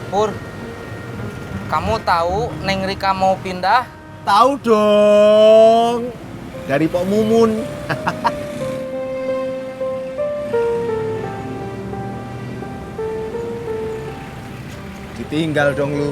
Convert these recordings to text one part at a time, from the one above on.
Pur, kamu tahu Neng Rika mau pindah? Tahu dong. Dari Pok Mumun. Ditinggal dong lu.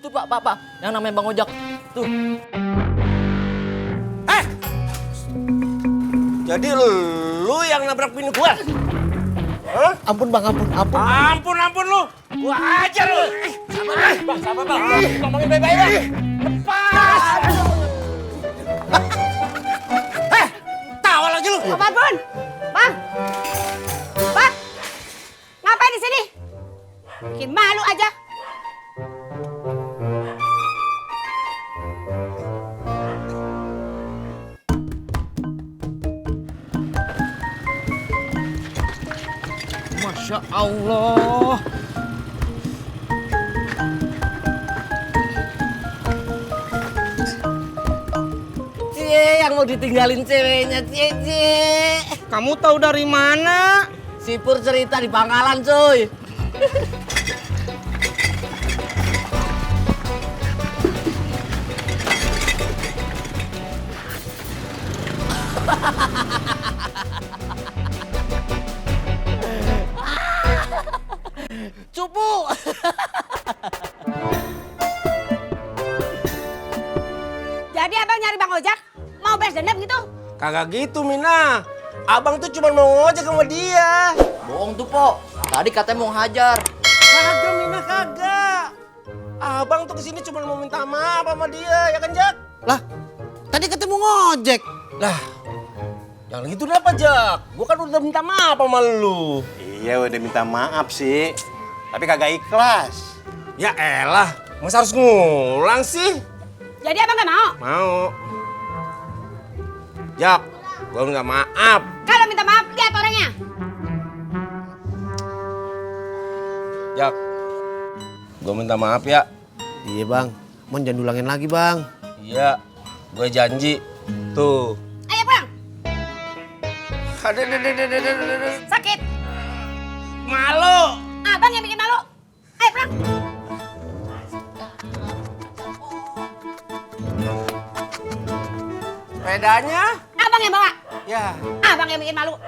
Tuh Pak, yang namanya Bang Ojak. Tuh. Jadi lu yang nabrak bini gua? Hah? Ampun bang, ampun. Ampun lu. Gua ajar lu. Sabar Bang. Ngomongin baik-baik Bang. Lepas. Tawa lagi lu. Bang Bun, Bang, Bang, ngapain di sini? Bikin malu aja. Masya Allah. Cie, yang mau ditinggalin ceweknya, Cie. Kamu tahu dari mana? Si Pur cerita di Bangkalan, cuy. Cupu. Jadi abang nyari Bang Ojak, mau balas dendam gitu? Kagak gitu, Mina. Abang tuh cuma mau ngojek sama dia. Bohong tuh, Po. Tadi katanya mau hajar. Kagak, Mina, kagak. Abang tuh kesini cuma mau minta maaf sama dia, ya kan, Jak? Lah, tadi ketemu ngojek. Lah, jangan gitu kenapa, Jak? Gua kan udah minta maaf sama lu. Iya udah minta maaf sih. Tapi kagak ikhlas. Ya elah, masa harus ngulang sih? Jadi abang gak mau? Mau. Jak, gua nggak maaf. Kalau minta maaf, lihat orangnya. Jak, gua minta maaf ya. Iya bang, Mon jangan dulangin lagi bang. Iya, gue janji. Tuh. Ayo pulang. Aduh. Sakit. Malu. Abang yang bikin malu. Ayo pulang. Sepedanya? Abang yang bawa. Ya. Abang yang bikin malu.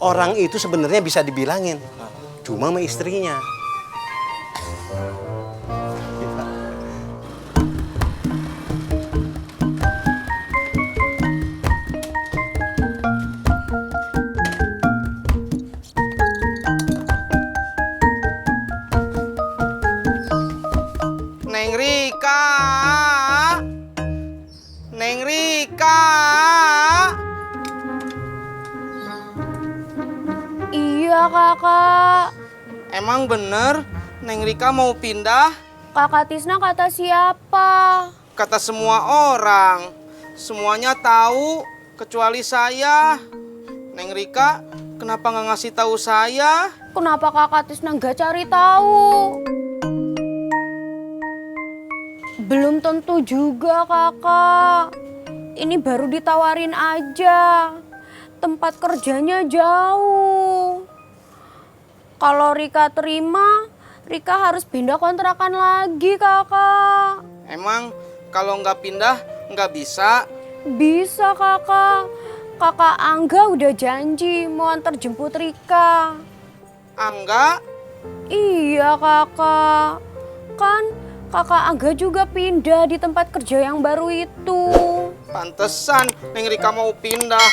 Orang itu sebenarnya bisa dibilangin. Cuma sama istrinya. Neng Rika. Neng Rika. Iya kakak. Emang bener Neng Rika mau pindah? Kakak Tisna kata siapa? Kata semua orang. Semuanya tahu kecuali saya. Neng Rika, kenapa nggak ngasih tahu saya? Kenapa kakak Tisna nggak cari tahu? Belum tentu juga kakak. Ini baru ditawarin aja. Tempat kerjanya jauh. Kalau Rika terima, Rika harus pindah kontrakan lagi kakak. Emang kalau nggak pindah nggak bisa? Bisa kakak. Kakak Angga udah janji mau antar jemput Rika. Angga? Iya kakak. Kan kakak Angga juga pindah di tempat kerja yang baru itu. Pantesan Neng Rika mau pindah.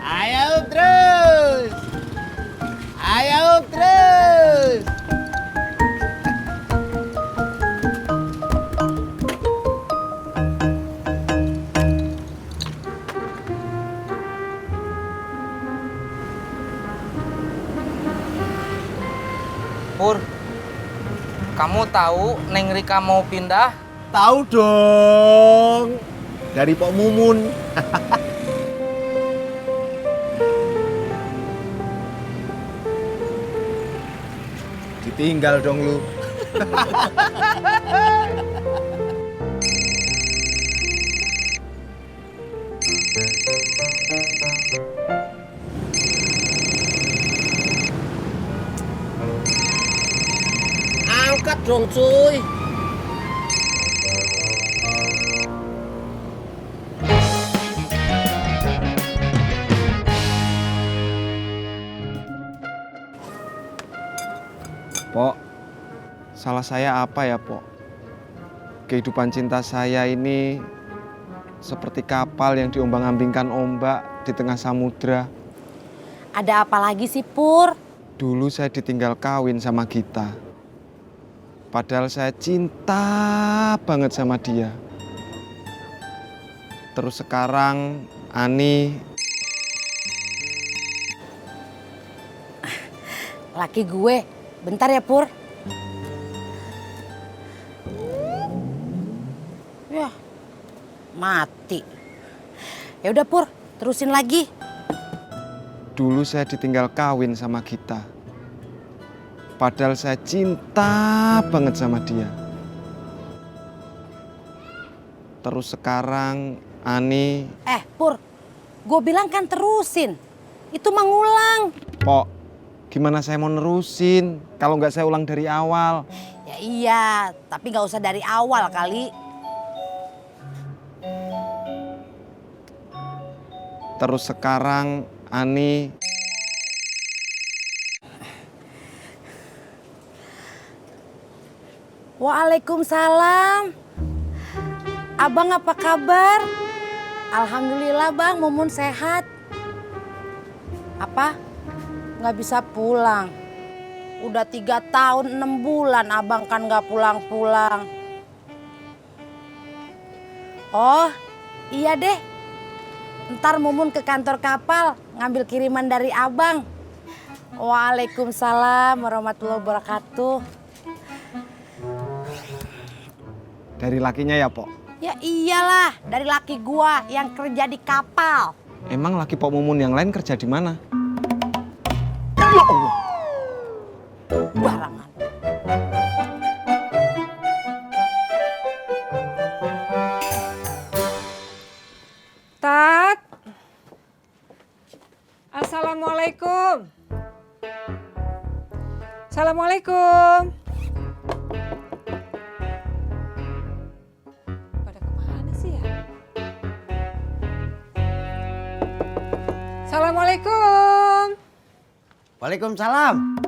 Ayo terus. Kamu tahu Neng Rika mau pindah? Tahu dong. Dari Pok Mumun. Ditinggal dong lu. Angkat dong cuy. Pok, salah saya apa ya, Pok? Kehidupan cinta saya ini seperti kapal yang diombang-ambingkan ombak di tengah samudra. Ada apa lagi sih, Pur? Dulu saya ditinggal kawin sama Gita. Padahal saya cinta banget sama dia. Terus sekarang Ani, Laki gue. Bentar ya, Pur. Ya, mati. Ya udah, Pur, terusin lagi. dulu saya ditinggal kawin sama Gita. Padahal saya cinta banget sama dia. Terus sekarang Ani... Pur, gue bilang kan terusin. Itu mengulang. Pok, gimana saya mau nerusin kalau nggak saya ulang dari awal? Ya iya, tapi nggak usah dari awal kali. Terus sekarang Ani... Waalaikumsalam. Abang apa kabar? Alhamdulillah bang, Mumun sehat. Apa? Nggak bisa pulang. Udah 3 tahun 6 bulan abang kan nggak pulang-pulang. Oh iya deh. Ntar Mumun ke kantor kapal ngambil kiriman dari abang. Waalaikumsalam warahmatullahi wabarakatuh. Dari lakinya ya, Pok? Ya iyalah, dari laki gua yang kerja di kapal. Emang laki Pok Mumun yang lain kerja di mana? Barangan. Tat. Assalamualaikum. Assalamualaikum. Pada kemana sih ya? Assalamualaikum. Waalaikumsalam.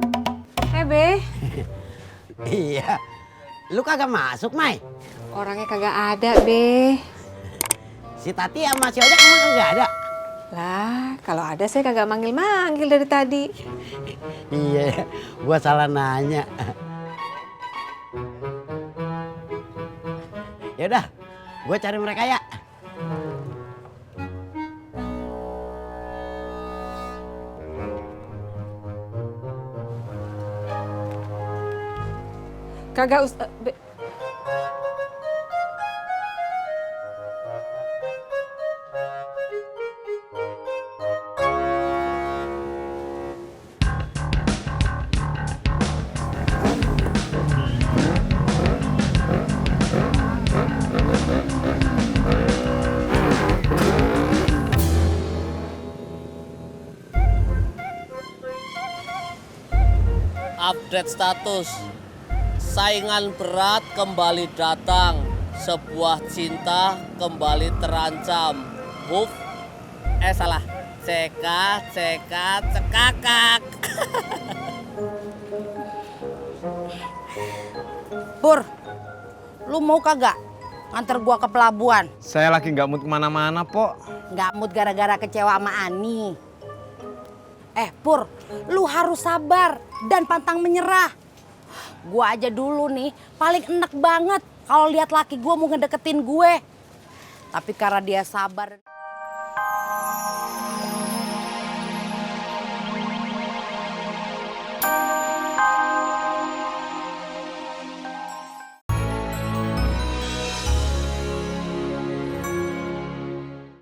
Be. Iya. Lu kagak masuk, Mai? Orangnya kagak ada, Be. Si Tati sama si Ojak emang kagak ada? Lah, kalau ada saya kagak manggil-manggil dari tadi. Iya, gua salah nanya. Yaudah, gua cari mereka ya. Kagak Update status. Saingan berat kembali datang. Sebuah cinta kembali terancam. Move. Salah. Cekakak. Pur, lu mau kagak nganter gua ke pelabuhan? Saya lagi nggak mood kemana-mana, Pok. Nggak mood gara-gara kecewa sama Ani. Pur, lu harus sabar dan pantang menyerah. Gua aja dulu nih paling enek banget kalau lihat laki gua mau ngedeketin gue. Tapi karena dia sabar...